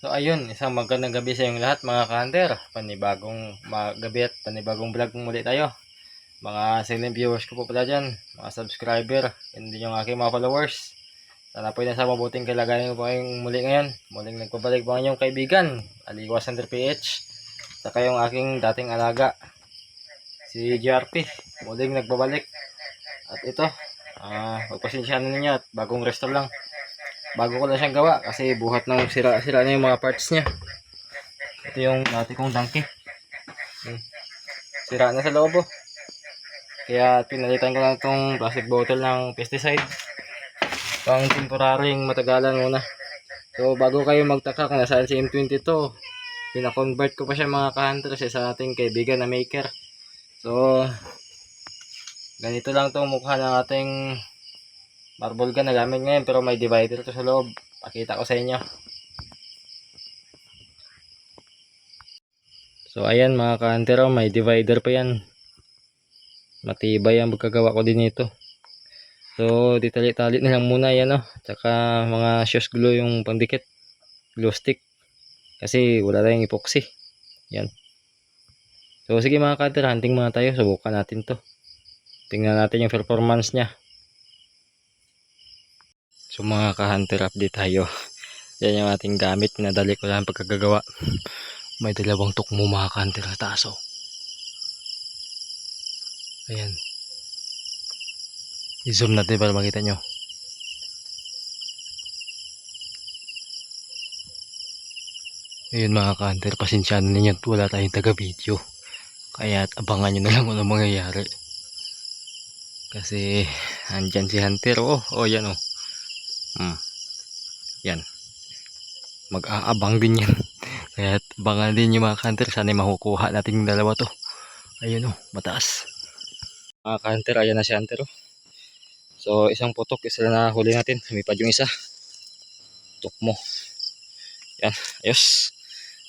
So ayun, isang magandang gabi sa inyong lahat mga ka-hunter. Panibagong gabi at panibagong vlog muli tayo. Mga silent viewers ko po pala dyan, mga subscriber, hindi yung aking mga followers. Sana po yun sa mabuting kalagayan po kayong muli ngayon. Muling nagpabalik po ang inyong kaibigan, Aliwas Under PH. Saka yung aking dating alaga, si JRP. Muling nagbabalik. At ito, magpasensyahan ninyo at bagong restore lang. Bago ko lang siyang gawa kasi buhat ng sira-sira na yung mga parts niya. Ito yung dati kong donkey. Sira na sa loob oh. Kaya pinalitan ko lang itong plastic bottle ng pesticide. Pang temporaryong matagalan muna. So bago kayo magtaka kung nasaan si M22, pinakonvert ko pa siya mga ka-hunter sa ating kaibigan na maker. So ganito lang itong mukha ng ating marble gun na gamit ngayon, pero may divider to sa loob. Pakita ko sa inyo. So ayan mga ka-hunter, may divider pa yan. Matibay ang pagkagawa ko din ito. So ditali-tali na lang muna yan oh. Tsaka mga shoes glue yung pandikit, glue stick, kasi wala tayong epoxy. Yan. So sige mga ka-hunter, hunting muna tayo. Subukan natin to. Tingnan natin yung performance nya. So mga ka-hunter, update tayo. Yan yung ating gamit, pinadali ko lang pagkagagawa. May dalawang tukmo mga ka-hunter sa taas oh. Ayan. I-zoom natin para makita nyo. Ayun mga ka-hunter, pasensyahan ninyo at wala tayong taga-video. Kaya abangan nyo na lang kung ano mangyayari. Kasi andyan si Hunter oh. Oh yan oh. Yan. Mag-aabang din yan. Kaya abangan din yung mga ka-hunter. Sana makukuha natin yung dalawa to. Ayun oh, mataas. Mga ka-hunter, ayan na si Hunter oh. So isang putok, isa na huli natin. Lumipad yung isa. Tukmo. Yan, ayos.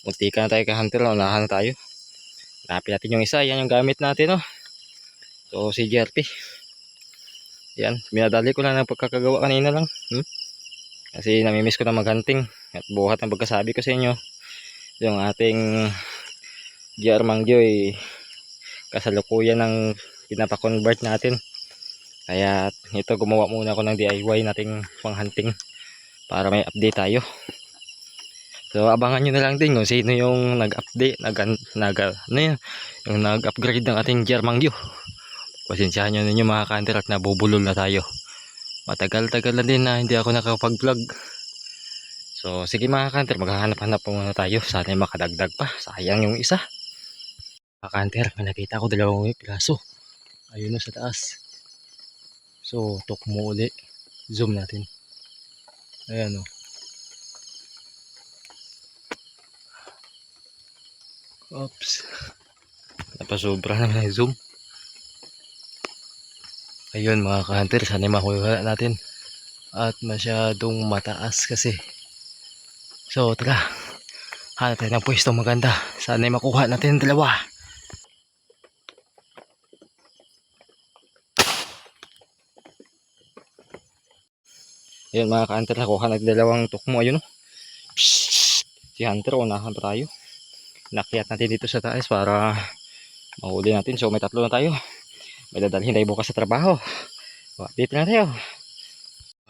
Muntika na tayo ka-hunter, unahan na tayo. Hanapin natin yung isa, yan yung gamit natin oh. So si JRP. Yan, binadali ko lang ng pagkakagawa kanina lang. Kasi namimiss ko na maghunting. At buhat ng pagkasabi ko sa inyo, yung ating JR Mangjoy kasalukuyan ng pinapakonvert natin. Kaya ito, gumawa muna ako ng DIY nating panghunting para may update tayo. So abangan nyo na lang din kung sino yung nag-update, yung nag-upgrade ng ating JR Mangjoy. Pasensyahan nyo ninyo mga ka-hunter at nabubulol na tayo. Matagal-tagal na din na hindi ako nakapag-vlog. So sige mga ka-hunter, maghahanap-hanap muna tayo. Sana makadagdag pa, sayang yung isa. Mga ka-hunter, may nakita ko dalawang piraso. Ayun na sa taas. So tukmo uli. Zoom natin. Ayan o. Oops. Napasobra naman yung zoom. Ayun mga ka-hunter, sana makuha natin. At masyadong mataas kasi. So tara, hanap tayo ng pwesto maganda. Sana makuha natin ang dalawa. Ayun mga ka-hunter, nakuha natin dalawang tukmo. Ayun o. Si Hunter, unahan pa tayo. Nakyat natin dito sa taas para mahuli natin. So may tatlo na tayo. May dadalhin tayo bukas sa trabaho. So, update na tayo.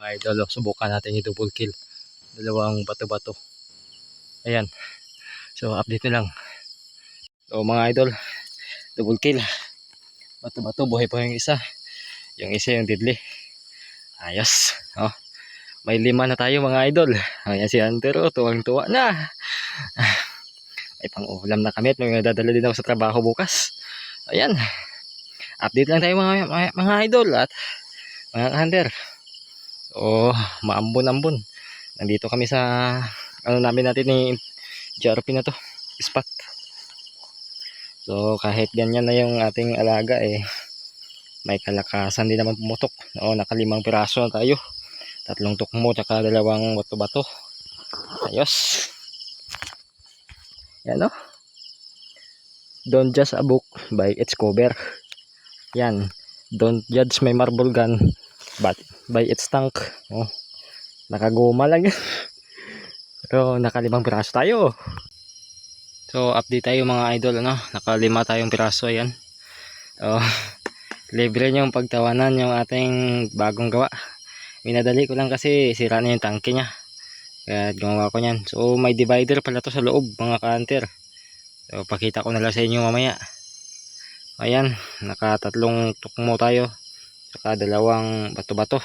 Mga idol, subukan natin yung double kill. Dalawang bato-bato. Ayan. So update na lang. So mga idol, double kill. Bato-bato, buhay pa yung isa. Yung isa yung deadly. Ayos. Oh. May 5 na tayo mga idol. Ayan si Hunter, oh, tuwang-tuwa na. May pang-ulam na kami at may dadala din ako sa trabaho bukas. Ayan. Update lang tayo mga idol at mga hunter. Oh, maambon-ambon. Nandito kami sa namin natin ni JRP na to, spot. So kahit ganyan na yung ating alaga may kalakasan din naman pumutok. Oo, naka 5 piraso na tayo. 3 tukmo tsaka 2 bato-bato. Ayos. Yan o. Don't judge a book by its cover. Yan. Don't judge my marble gun but by its tank. Oh. Nakaguma lang yan. So, nakalimang piraso tayo. So, update tayo mga idol, ano? Nakalima tayong piraso, ayan. So, libre niyong pagtawanan yung ating bagong gawa. Minadali ko lang kasi sira na yung tangke niya. Kaya gumawa ko niyan. So, may divider pala to sa loob, mga ka-hunter. So, pakita ko na lang sa inyo mamaya. Ayan, nakatatlong tukmo tayo. Saka dalawang bato-bato.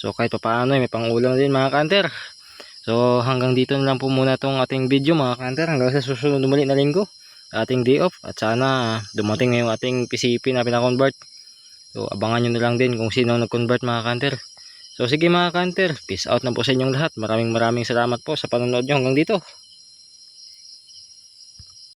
So, kahit pa paano, may pang-ulam din mga ka-hunter. So hanggang dito na lang po muna itong ating video mga ka-hunter. Hanggang sa susunod muli na linggo, ating day off. At sana dumating na yung ating PCP na pinakonvert. So abangan nyo na lang din kung sino nag-convert mga ka-hunter. So sige mga ka-hunter, peace out na po sa inyong lahat. Maraming salamat po sa panonood nyo hanggang dito.